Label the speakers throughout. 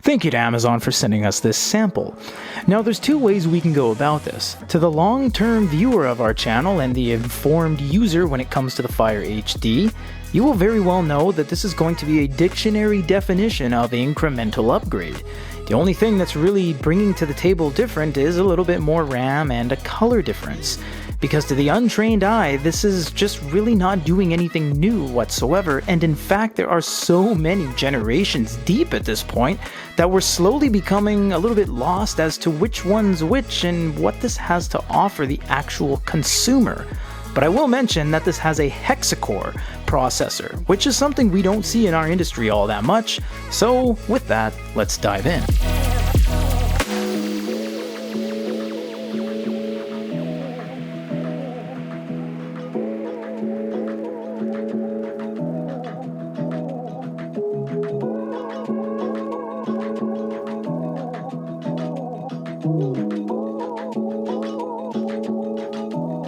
Speaker 1: Thank you to Amazon for sending us this sample. Now there's two ways we can go about this. To the long-term viewer of our channel and the informed user when it comes to the Fire HD, you will very well know that this is going to be a dictionary definition of incremental upgrade. The only thing that's really bringing to the table different is a little bit more RAM and a color difference. Because to the untrained eye, this is just really not doing anything new whatsoever, and in fact there are so many generations deep at this point that we're slowly becoming a little bit lost as to which one's which and what this has to offer the actual consumer. But I will mention that this has a Hexacore processor, which is something we don't see in our industry all that much, so with that, let's dive in.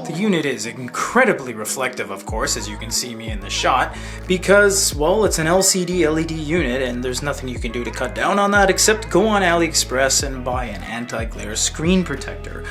Speaker 1: The unit is incredibly reflective, of course, as you can see me in the shot, because, well, it's an LCD LED unit and there's nothing you can do to cut down on that except go on AliExpress and buy an anti-glare screen protector.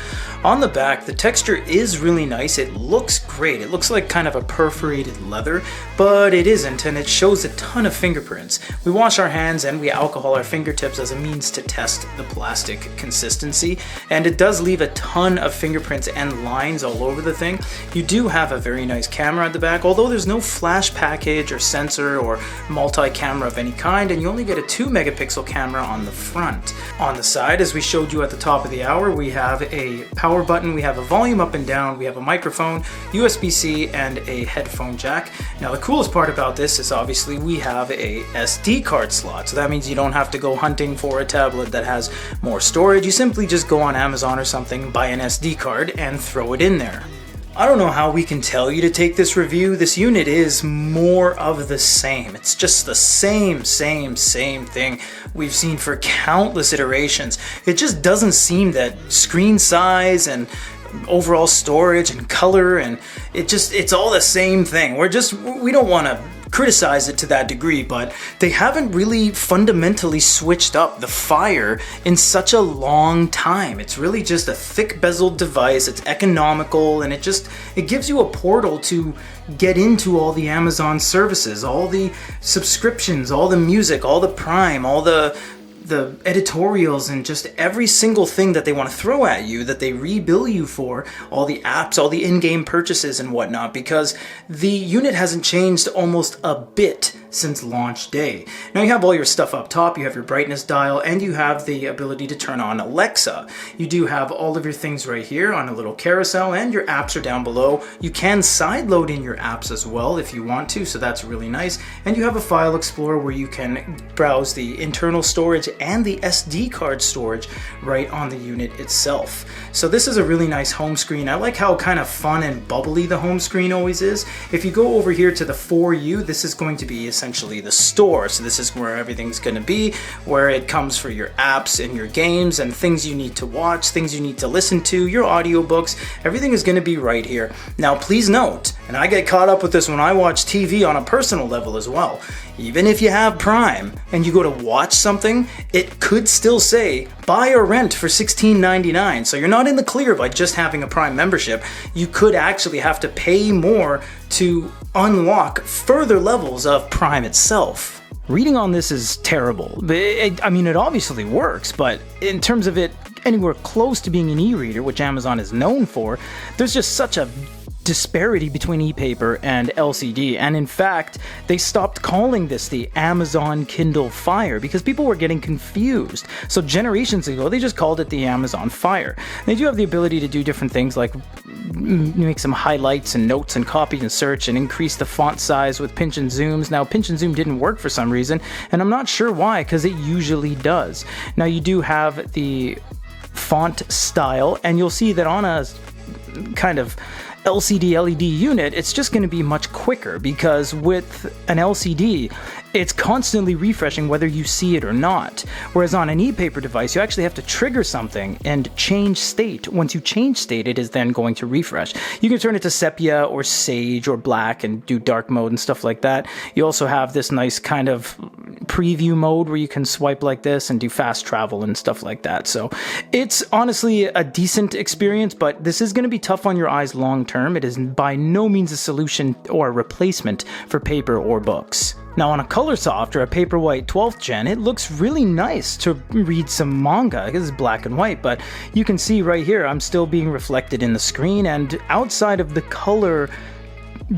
Speaker 1: On the back, the texture is really nice. It looks great. It looks like kind of a perforated leather, but it isn't, and it shows a ton of fingerprints. We wash our hands and we alcohol our fingertips as a means to test the plastic consistency, and it does leave a ton of fingerprints and lines all over the thing. You do have a very nice camera at the back, although there's no flash package or sensor or multi-camera of any kind, and you only get a 2 megapixel camera on the front. On the side, as we showed you at the top of the hour, we have a power button, we have a volume up and down, we have a microphone, USB-C, and a headphone jack. Now the coolest part about this is obviously we have a SD card slot, so that means you don't have to go hunting for a tablet that has more storage. You simply just go on Amazon or something, buy an SD card, and throw it in there. I don't know how we can tell you to take this review. This unit is more of the same. It's just the same thing we've seen for countless iterations. It just doesn't seem that screen size and overall storage and color, and it's all the same thing. We don't want to criticize it to that degree, but they haven't really fundamentally switched up the Fire in such a long time. It's really just a thick bezeled device. It's economical, and it gives you a portal to get into all the Amazon services, all the subscriptions, all the music, all the Prime, all the editorials, and just every single thing that they want to throw at you, that they rebill you for, all the apps, all the in-game purchases and whatnot, because the unit hasn't changed almost a bit since launch day. Now you have all your stuff up top, you have your brightness dial, and you have the ability to turn on Alexa. You do have all of your things right here on a little carousel, and your apps are down below. You can sideload in your apps as well if you want to, so that's really nice. And you have a file explorer where you can browse the internal storage and the SD card storage right on the unit itself. So this is a really nice home screen. I like how kind of fun and bubbly the home screen always is. If you go over here to the For You, this is going to be essentially the store. So this is where everything's going to be, where it comes for your apps and your games and things you need to watch, things you need to listen to, your audiobooks. Everything is going to be right here. Now please note, and I get caught up with this when I watch TV on a personal level as well, even if you have Prime and you go to watch something, it could still say buy or rent for $16.99. So you're not in the clear by just having a Prime membership. You could actually have to pay more to unlock further levels of Prime itself. Reading on this is terrible. I mean, it obviously works, but in terms of it anywhere close to being an e-reader, which Amazon is known for, there's just such a disparity between e-paper and LCD, and in fact they stopped calling this the Amazon Kindle Fire because people were getting confused. So generations ago they just called it the Amazon Fire. They do have the ability to do different things like make some highlights and notes and copy and search and increase the font size with pinch and zooms. Now pinch and zoom didn't work for some reason, and I'm not sure why, because it usually does. Now you do have the font style, and you'll see that on a kind of LCD LED unit, it's just going to be much quicker, because with an LCD, it's constantly refreshing whether you see it or not. Whereas on an e-paper device, you actually have to trigger something and change state. Once you change state, it is then going to refresh. You can turn it to sepia or sage or black and do dark mode and stuff like that. You also have this nice kind of preview mode where you can swipe like this and do fast travel and stuff like that. So it's honestly a decent experience, but this is going to be tough on your eyes long term. It is by no means a solution or a replacement for paper or books. Now on a Colorsoft or a Paperwhite 12th gen, it looks really nice to read some manga because it's black and white, but you can see right here I'm still being reflected in the screen, and outside of the color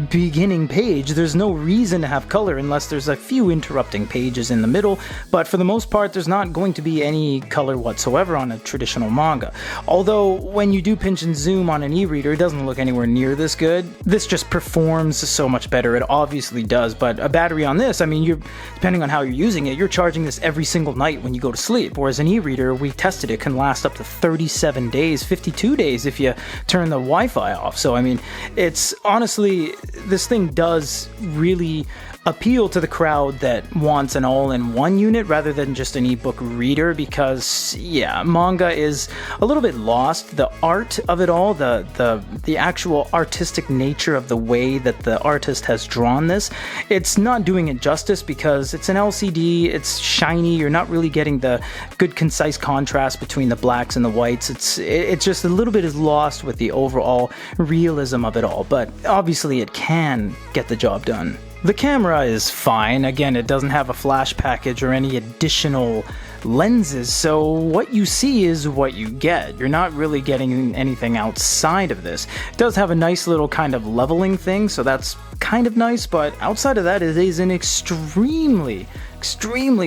Speaker 1: beginning page, there's no reason to have color unless there's a few interrupting pages in the middle, but for the most part there's not going to be any color whatsoever on a traditional manga. Although when you do pinch and zoom on an e-reader, it doesn't look anywhere near this good. This just performs so much better. It obviously does, but a battery on this, I mean, you're depending on how you're using it, you're charging this every single night when you go to sleep, whereas an e-reader, we tested it, can last up to 37 days, 52 days if you turn the Wi-Fi off. So I mean, it's honestly, this thing does really appeal to the crowd that wants an all-in-one unit rather than just an ebook reader, because yeah, manga is a little bit lost. The art of it all, the actual artistic nature of the way that the artist has drawn this, it's not doing it justice because it's an LCD, it's shiny, you're not really getting the good concise contrast between the blacks and the whites. It's just a little bit is lost with the overall realism of it all, but obviously it can get the job done. The camera is fine. Again, it doesn't have a flash package or any additional lenses, so what you see is what you get. You're not really getting anything outside of this. It does have a nice little kind of leveling thing, so that's kind of nice, but outside of that, it is an extremely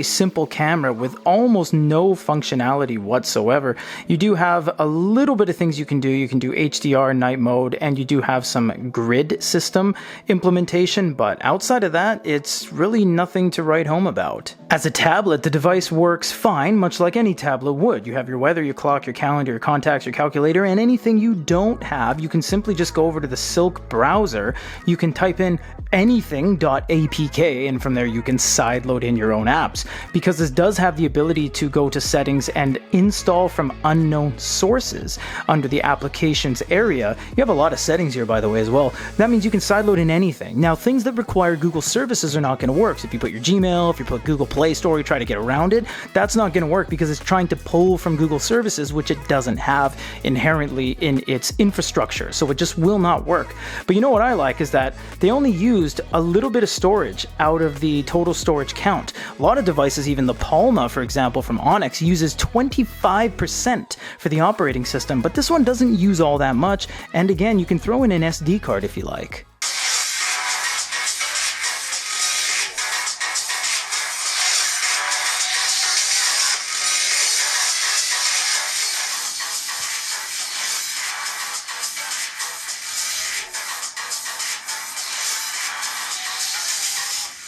Speaker 1: simple camera with almost no functionality whatsoever. You do have a little bit of things you can do. You can do HDR night mode, and you do have some grid system implementation, but outside of that, it's really nothing to write home about. As a tablet, the device works fine, much like any tablet would. You have your weather, your clock, your calendar, your contacts, your calculator, and anything you don't have, you can simply just go over to the Silk browser. You can type in anything.apk, and from there you can sideload in your own apps. Because this does have the ability to go to settings and install from unknown sources under the applications area. You have a lot of settings here, by the way, as well. That means you can sideload in anything. Now, things that require Google services are not going to work. So if you put your Gmail, if you put Google Play Store, you try to get around it, that's not going to work because it's trying to pull from Google services, which it doesn't have inherently in its infrastructure. So it just will not work. But you know what I like is that they only used a little bit of storage out of the total storage count. A lot of devices, even the Palma, for example, from Onyx, uses 25% for the operating system, but this one doesn't use all that much, and again, you can throw in an SD card if you like.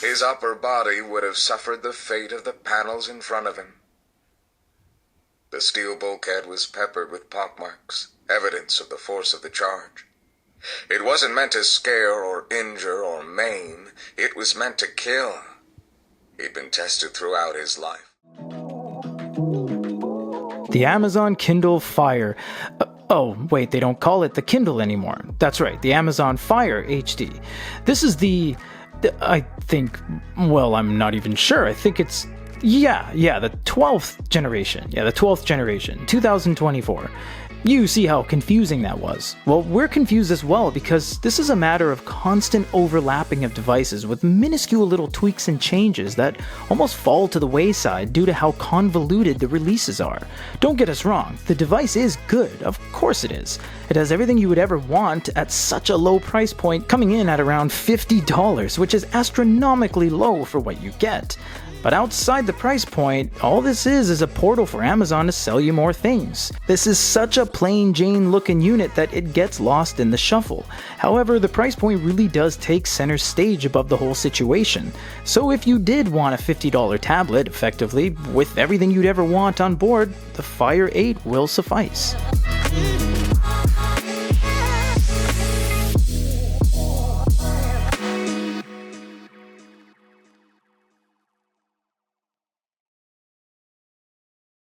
Speaker 2: His upper body would have suffered the fate of the panels in front of him. The steel bulkhead was peppered with pockmarks, evidence of the force of the charge. It wasn't meant to scare or injure or maim. It was meant to kill. He'd been tested throughout his life.
Speaker 1: The Amazon Kindle Fire. Oh, wait, they don't call it the Kindle anymore. That's right, the Amazon Fire HD. This is I think, well, I'm not even sure. I think it's, the 12th generation. Yeah, the 12th generation, 2024. You see how confusing that was. Well, we're confused as well because this is a matter of constant overlapping of devices with minuscule little tweaks and changes that almost fall to the wayside due to how convoluted the releases are. Don't get us wrong, the device is good, of course it is. It has everything you would ever want at such a low price point, coming in at around $50, which is astronomically low for what you get. But outside the price point, all this is a portal for Amazon to sell you more things. This is such a plain Jane looking unit that it gets lost in the shuffle. However, the price point really does take center stage above the whole situation. So if you did want a $50 tablet, effectively, with everything you'd ever want on board, the Fire 8 will suffice.